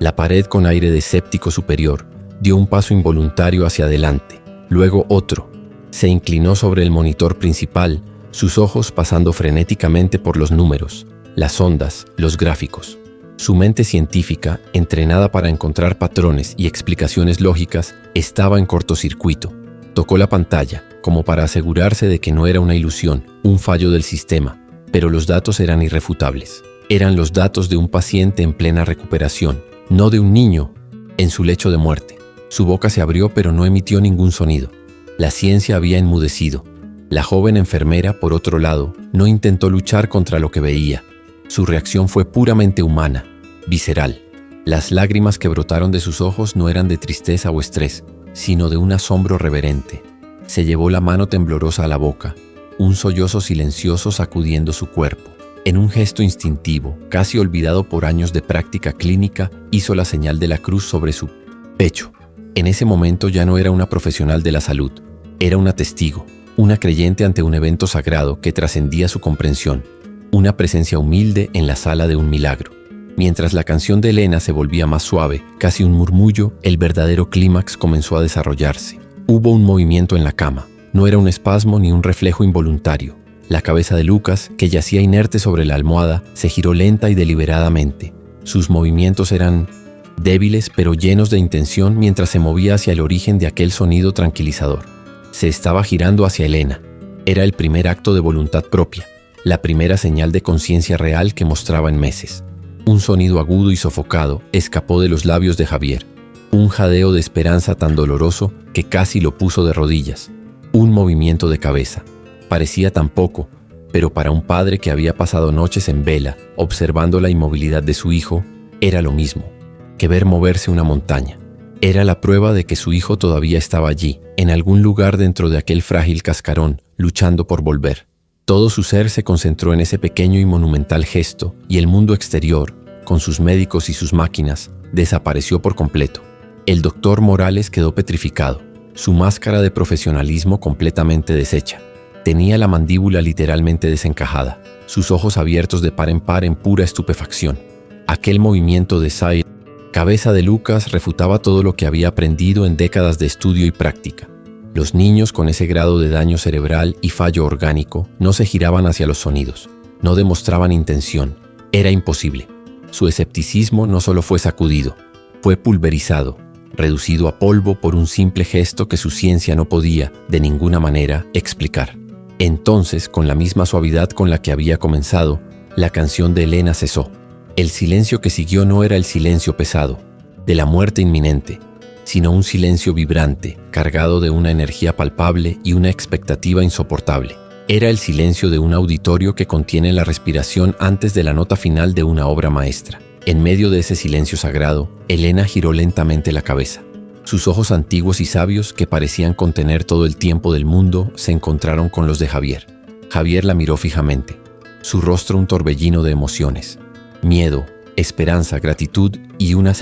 la pared con aire de escéptico superior, dio un paso involuntario hacia adelante, luego otro. Se inclinó sobre el monitor principal, sus ojos pasando frenéticamente por los números, las ondas, los gráficos. Su mente científica, entrenada para encontrar patrones y explicaciones lógicas, estaba en cortocircuito. Tocó la pantalla, como para asegurarse de que no era una ilusión, un fallo del sistema, pero los datos eran irrefutables. Eran los datos de un paciente en plena recuperación, no de un niño en su lecho de muerte. Su boca se abrió pero no emitió ningún sonido. La ciencia había enmudecido. La joven enfermera, por otro lado, no intentó luchar contra lo que veía. Su reacción fue puramente humana, visceral. Las lágrimas que brotaron de sus ojos no eran de tristeza o estrés, sino de un asombro reverente. Se llevó la mano temblorosa a la boca, un sollozo silencioso sacudiendo su cuerpo. En un gesto instintivo, casi olvidado por años de práctica clínica, hizo la señal de la cruz sobre su pecho. En ese momento ya no era una profesional de la salud, era una testigo, una creyente ante un evento sagrado que trascendía su comprensión, una presencia humilde en la sala de un milagro. Mientras la canción de Elena se volvía más suave, casi un murmullo, el verdadero clímax comenzó a desarrollarse. Hubo un movimiento en la cama. No era un espasmo ni un reflejo involuntario. La cabeza de Lucas, que yacía inerte sobre la almohada, se giró lenta y deliberadamente. Sus movimientos eran débiles pero llenos de intención mientras se movía hacia el origen de aquel sonido tranquilizador. Se estaba girando hacia Elena. Era el primer acto de voluntad propia, la primera señal de conciencia real que mostraba en meses. Un sonido agudo y sofocado escapó de los labios de Javier. Un jadeo de esperanza tan doloroso que casi lo puso de rodillas. Un movimiento de cabeza. Parecía tan poco, pero para un padre que había pasado noches en vela, observando la inmovilidad de su hijo, era lo mismo que ver moverse una montaña. Era la prueba de que su hijo todavía estaba allí, en algún lugar dentro de aquel frágil cascarón, luchando por volver. Todo su ser se concentró en ese pequeño y monumental gesto, y el mundo exterior, con sus médicos y sus máquinas, desapareció por completo. El doctor Morales quedó petrificado, su máscara de profesionalismo completamente deshecha. Tenía la mandíbula literalmente desencajada, sus ojos abiertos de par en par en pura estupefacción. Aquel movimiento de cabeza de Lucas refutaba todo lo que había aprendido en décadas de estudio y práctica. Los niños con ese grado de daño cerebral y fallo orgánico no se giraban hacia los sonidos, no demostraban intención. Era imposible. Su escepticismo no solo fue sacudido, fue pulverizado, reducido a polvo por un simple gesto que su ciencia no podía, de ninguna manera, explicar. Entonces, con la misma suavidad con la que había comenzado, la canción de Elena cesó. El silencio que siguió no era el silencio pesado, de la muerte inminente, sino un silencio vibrante, cargado de una energía palpable y una expectativa insoportable. Era el silencio de un auditorio que contiene la respiración antes de la nota final de una obra maestra. En medio de ese silencio sagrado, Elena giró lentamente la cabeza. Sus ojos antiguos y sabios, que parecían contener todo el tiempo del mundo, se encontraron con los de Javier. Javier la miró fijamente, su rostro un torbellino de emociones. Miedo, esperanza, gratitud y una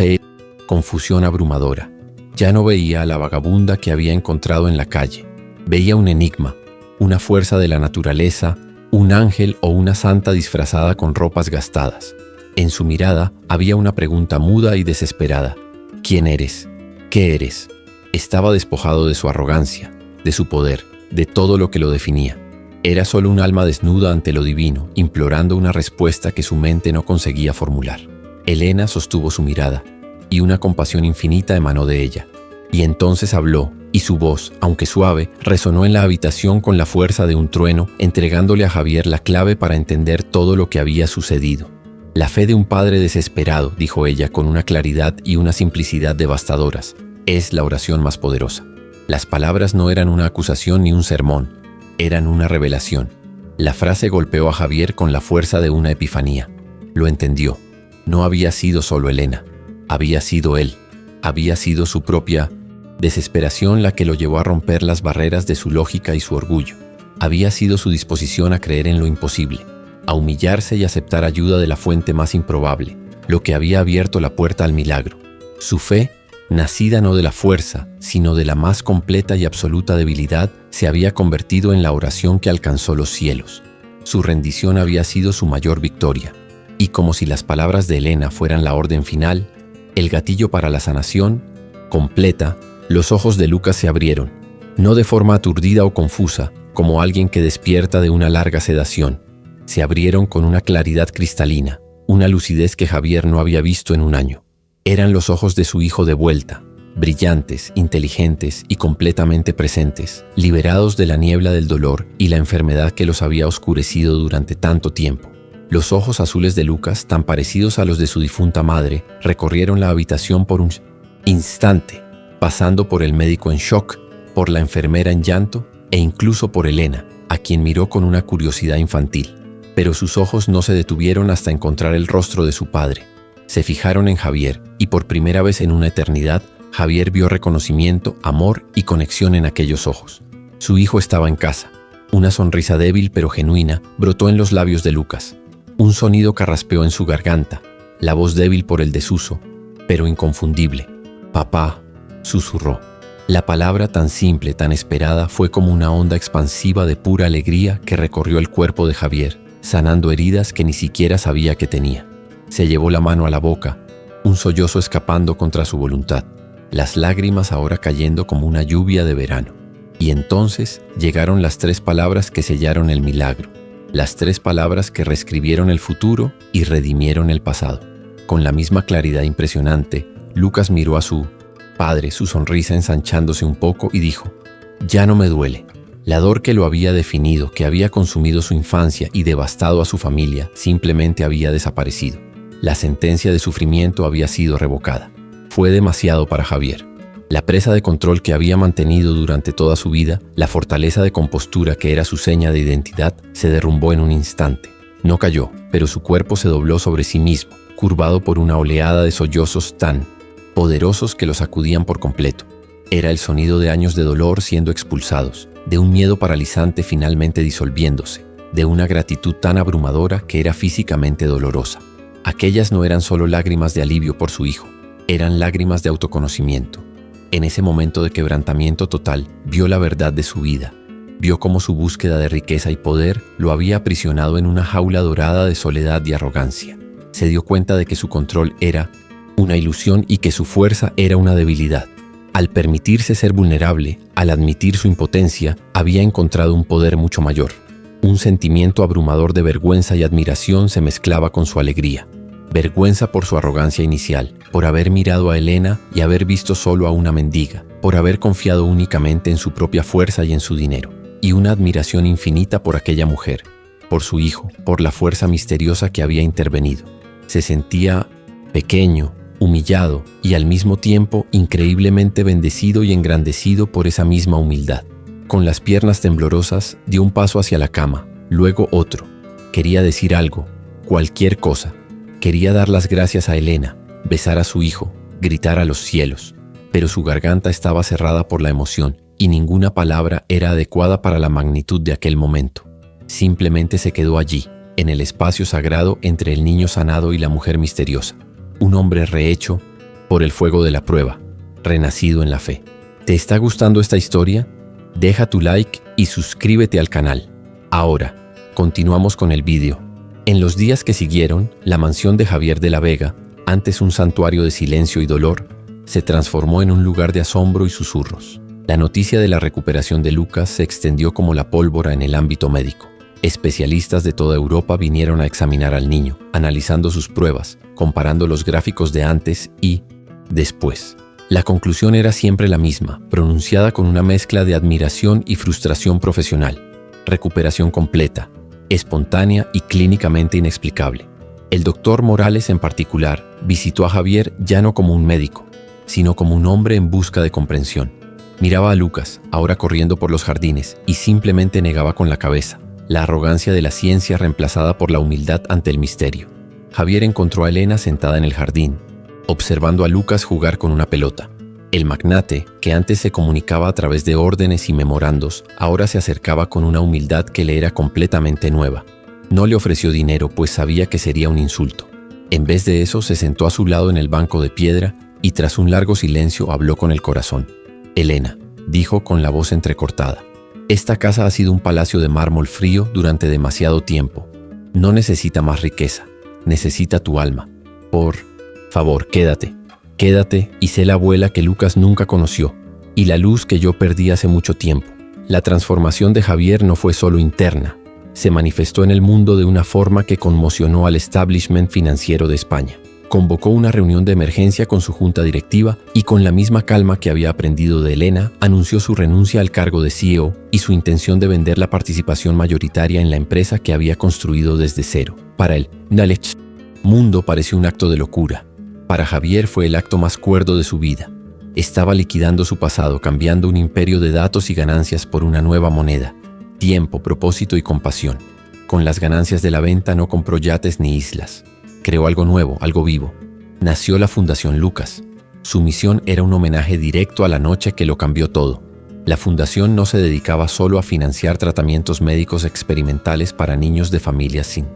confusión abrumadora. Ya no veía a la vagabunda que había encontrado en la calle. Veía un enigma, una fuerza de la naturaleza, un ángel o una santa disfrazada con ropas gastadas. En su mirada había una pregunta muda y desesperada. ¿Quién eres? ¿Qué eres? Estaba despojado de su arrogancia, de su poder, de todo lo que lo definía. Era solo un alma desnuda ante lo divino, implorando una respuesta que su mente no conseguía formular. Elena sostuvo su mirada, y una compasión infinita emanó de ella. Y entonces habló, y su voz, aunque suave, resonó en la habitación con la fuerza de un trueno, entregándole a Javier la clave para entender todo lo que había sucedido. La fe de un padre desesperado, dijo ella con una claridad y una simplicidad devastadoras, es la oración más poderosa. Las palabras no eran una acusación ni un sermón, eran una revelación. La frase golpeó a Javier con la fuerza de una epifanía. Lo entendió. No había sido solo Elena, había sido él, había sido su propia desesperación la que lo llevó a romper las barreras de su lógica y su orgullo. Había sido su disposición a creer en lo imposible, a humillarse y aceptar ayuda de la fuente más improbable, lo que había abierto la puerta al milagro. Su fe, nacida no de la fuerza, sino de la más completa y absoluta debilidad, se había convertido en la oración que alcanzó los cielos. Su rendición había sido su mayor victoria, y como si las palabras de Elena fueran la orden final, el gatillo para la sanación completa, los ojos de Lucas se abrieron, no de forma aturdida o confusa, como alguien que despierta de una larga sedación. Se abrieron con una claridad cristalina, una lucidez que Javier no había visto en un año. Eran los ojos de su hijo de vuelta, brillantes, inteligentes y completamente presentes, liberados de la niebla del dolor y la enfermedad que los había oscurecido durante tanto tiempo. Los ojos azules de Lucas, tan parecidos a los de su difunta madre, recorrieron la habitación por un instante, pasando por el médico en shock, por la enfermera en llanto e incluso por Elena, a quien miró con una curiosidad infantil. Pero sus ojos no se detuvieron hasta encontrar el rostro de su padre. Se fijaron en Javier y por primera vez en una eternidad, Javier vio reconocimiento, amor y conexión en aquellos ojos. Su hijo estaba en casa. Una sonrisa débil pero genuina brotó en los labios de Lucas. Un sonido carraspeó en su garganta, la voz débil por el desuso, pero inconfundible. «Papá», susurró. La palabra tan simple, tan esperada, fue como una onda expansiva de pura alegría que recorrió el cuerpo de Javier, sanando heridas que ni siquiera sabía que tenía. Se llevó la mano a la boca, un sollozo escapando contra su voluntad, las lágrimas ahora cayendo como una lluvia de verano. Y entonces llegaron las 3 palabras que sellaron el milagro, las 3 palabras que reescribieron el futuro y redimieron el pasado. Con la misma claridad impresionante, Lucas miró a su padre, su sonrisa ensanchándose un poco, y dijo: «Ya no me duele». La dor que lo había definido, que había consumido su infancia y devastado a su familia, simplemente había desaparecido. La sentencia de sufrimiento había sido revocada. Fue demasiado para Javier. La presa de control que había mantenido durante toda su vida, la fortaleza de compostura que era su seña de identidad, se derrumbó en un instante. No cayó, pero su cuerpo se dobló sobre sí mismo, curvado por una oleada de sollozos tan poderosos que lo sacudían por completo. Era el sonido de años de dolor siendo expulsados, de un miedo paralizante finalmente disolviéndose, de una gratitud tan abrumadora que era físicamente dolorosa. Aquellas no eran solo lágrimas de alivio por su hijo, eran lágrimas de autoconocimiento. En ese momento de quebrantamiento total, vio la verdad de su vida. Vio cómo su búsqueda de riqueza y poder lo había aprisionado en una jaula dorada de soledad y arrogancia. Se dio cuenta de que su control era una ilusión y que su fuerza era una debilidad. Al permitirse ser vulnerable, al admitir su impotencia, había encontrado un poder mucho mayor. Un sentimiento abrumador de vergüenza y admiración se mezclaba con su alegría. Vergüenza por su arrogancia inicial, por haber mirado a Elena y haber visto solo a una mendiga, por haber confiado únicamente en su propia fuerza y en su dinero. Y una admiración infinita por aquella mujer, por su hijo, por la fuerza misteriosa que había intervenido. Se sentía pequeño, humillado y al mismo tiempo increíblemente bendecido y engrandecido por esa misma humildad. Con las piernas temblorosas, dio un paso hacia la cama, luego otro. Quería decir algo, cualquier cosa. Quería dar las gracias a Elena, besar a su hijo, gritar a los cielos. Pero su garganta estaba cerrada por la emoción y ninguna palabra era adecuada para la magnitud de aquel momento. Simplemente se quedó allí, en el espacio sagrado entre el niño sanado y la mujer misteriosa. Un hombre rehecho por el fuego de la prueba, renacido en la fe. ¿Te está gustando esta historia? Deja tu like y suscríbete al canal. Ahora, continuamos con el vídeo. En los días que siguieron, la mansión de Javier de la Vega, antes un santuario de silencio y dolor, se transformó en un lugar de asombro y susurros. La noticia de la recuperación de Lucas se extendió como la pólvora en el ámbito médico. Especialistas de toda Europa vinieron a examinar al niño, analizando sus pruebas, comparando los gráficos de antes y después. La conclusión era siempre la misma, pronunciada con una mezcla de admiración y frustración profesional. Recuperación completa, espontánea y clínicamente inexplicable. El doctor Morales en particular visitó a Javier ya no como un médico, sino como un hombre en busca de comprensión. Miraba a Lucas, ahora corriendo por los jardines, y simplemente negaba con la cabeza. La arrogancia de la ciencia reemplazada por la humildad ante el misterio. Javier encontró a Elena sentada en el jardín, observando a Lucas jugar con una pelota. El magnate, que antes se comunicaba a través de órdenes y memorandos, ahora se acercaba con una humildad que le era completamente nueva. No le ofreció dinero, pues sabía que sería un insulto. En vez de eso, se sentó a su lado en el banco de piedra y tras un largo silencio habló con el corazón. «Elena», dijo con la voz entrecortada, «esta casa ha sido un palacio de mármol frío durante demasiado tiempo. No necesita más riqueza, necesita tu alma. Por favor, quédate. Quédate y sé la abuela que Lucas nunca conoció, y la luz que yo perdí hace mucho tiempo». La transformación de Javier no fue solo interna, se manifestó en el mundo de una forma que conmocionó al establishment financiero de España. Convocó una reunión de emergencia con su junta directiva y con la misma calma que había aprendido de Elena, anunció su renuncia al cargo de CEO y su intención de vender la participación mayoritaria en la empresa que había construido desde cero. Para él, Knowledge Mundo pareció un acto de locura. Para Javier fue el acto más cuerdo de su vida. Estaba liquidando su pasado, cambiando un imperio de datos y ganancias por una nueva moneda. Tiempo, propósito y compasión. Con las ganancias de la venta no compró yates ni islas. Creó algo nuevo, algo vivo. Nació la Fundación Lucas. Su misión era un homenaje directo a la noche que lo cambió todo. La fundación no se dedicaba solo a financiar tratamientos médicos experimentales para niños de familias sin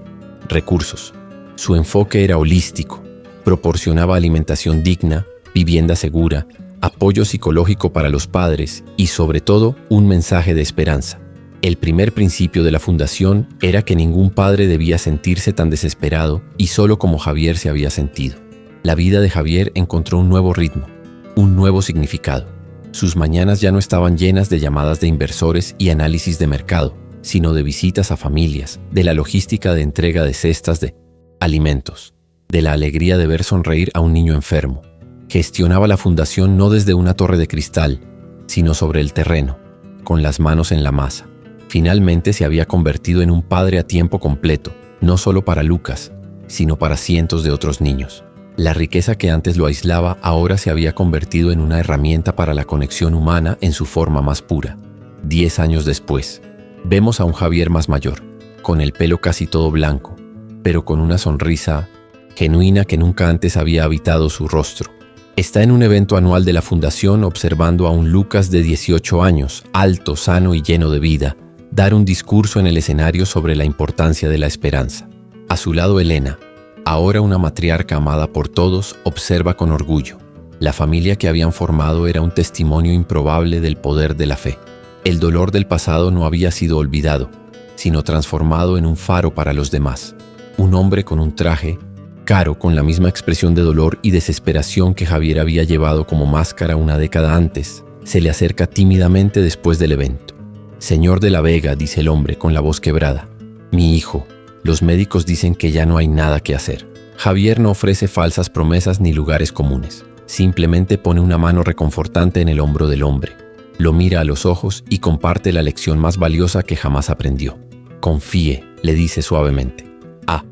recursos. Su enfoque era holístico. Proporcionaba alimentación digna, vivienda segura, apoyo psicológico para los padres y, sobre todo, un mensaje de esperanza. El primer principio de la fundación era que ningún padre debía sentirse tan desesperado y solo como Javier se había sentido. La vida de Javier encontró un nuevo ritmo, un nuevo significado. Sus mañanas ya no estaban llenas de llamadas de inversores y análisis de mercado, sino de visitas a familias, de la logística de entrega de cestas de alimentos, de la alegría de ver sonreír a un niño enfermo. Gestionaba la fundación no desde una torre de cristal, sino sobre el terreno, con las manos en la masa. Finalmente se había convertido en un padre a tiempo completo, no solo para Lucas, sino para cientos de otros niños. La riqueza que antes lo aislaba ahora se había convertido en una herramienta para la conexión humana en su forma más pura. 10 años después, vemos a un Javier más mayor, con el pelo casi todo blanco, pero con una sonrisa genuina que nunca antes había habitado su rostro. Está en un evento anual de la fundación observando a un Lucas de 18 años, alto, sano y lleno de vida, dar un discurso en el escenario sobre la importancia de la esperanza. A su lado Elena, ahora una matriarca amada por todos, observa con orgullo. La familia que habían formado era un testimonio improbable del poder de la fe. El dolor del pasado no había sido olvidado, sino transformado en un faro para los demás. Un hombre con un traje caro, con la misma expresión de dolor y desesperación que Javier había llevado como máscara una década antes, se le acerca tímidamente después del evento. «Señor de la Vega», dice el hombre con la voz quebrada, «mi hijo, los médicos dicen que ya no hay nada que hacer». Javier no ofrece falsas promesas ni lugares comunes. Simplemente pone una mano reconfortante en el hombro del hombre. Lo mira a los ojos y comparte la lección más valiosa que jamás aprendió. «Confíe», le dice suavemente. A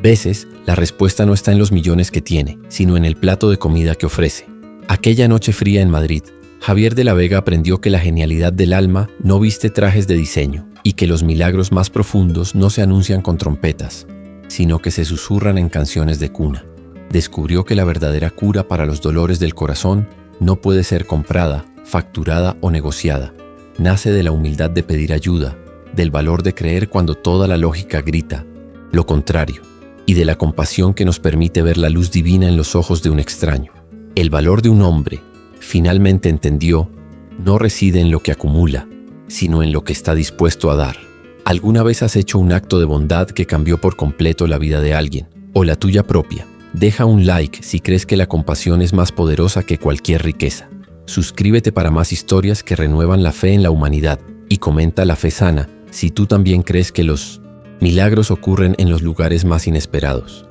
veces, la respuesta no está en los millones que tiene, sino en el plato de comida que ofrece. Aquella noche fría en Madrid, Javier de la Vega aprendió que la genialidad del alma no viste trajes de diseño y que los milagros más profundos no se anuncian con trompetas, sino que se susurran en canciones de cuna. Descubrió que la verdadera cura para los dolores del corazón no puede ser comprada, facturada o negociada. Nace de la humildad de pedir ayuda, del valor de creer cuando toda la lógica grita lo contrario, y de la compasión que nos permite ver la luz divina en los ojos de un extraño. El valor de un hombre, finalmente entendió, no reside en lo que acumula, sino en lo que está dispuesto a dar. ¿Alguna vez has hecho un acto de bondad que cambió por completo la vida de alguien, o la tuya propia? Deja un like si crees que la compasión es más poderosa que cualquier riqueza. Suscríbete para más historias que renuevan la fe en la humanidad y comenta La Fe Sana si tú también crees que los milagros ocurren en los lugares más inesperados.